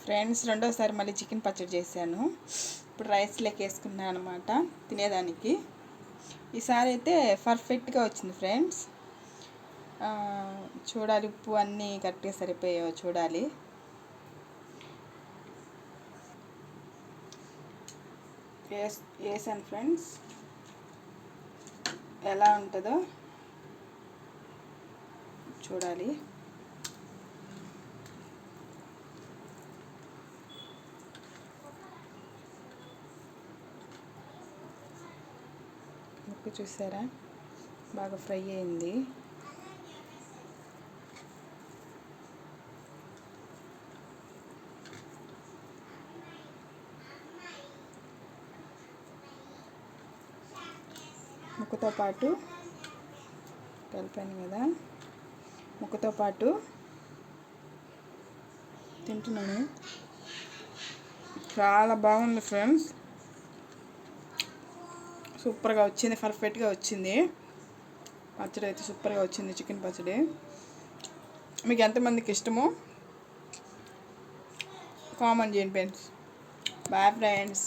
Friends, రెండోసారి మళ్ళీ chicken పచ్చడి చేశాను. ఇప్పుడు రైస్లోకి వేసుకున్నాను అనమాట తినేదానికి. ఈసారి అయితే పర్ఫెక్ట్గా వచ్చింది ఫ్రెండ్స్. చూడాలి, ఉప్పు అన్నీ కరెక్ట్గా సరిపోయాయో చూడాలి. వేసాను ఫ్రెండ్స్, ఎలా ఉంటుందో చూడాలి. ముక్క చూసారా, బాగా ఫ్రై అయింది. ముక్కతో పాటు కలిపాను కదా, ముక్కతో పాటు తింటున్నాను. చాలా బాగుంది ఫ్రెండ్స్, సూపర్గా వచ్చింది, పర్ఫెక్ట్గా వచ్చింది. పచ్చడి అయితే సూపర్గా వచ్చింది, చికెన్ పచ్చడి. మీకు ఎంతమందికి ఇష్టమో కామెంట్ చేయండి ఫ్రెండ్స్. Bye friends.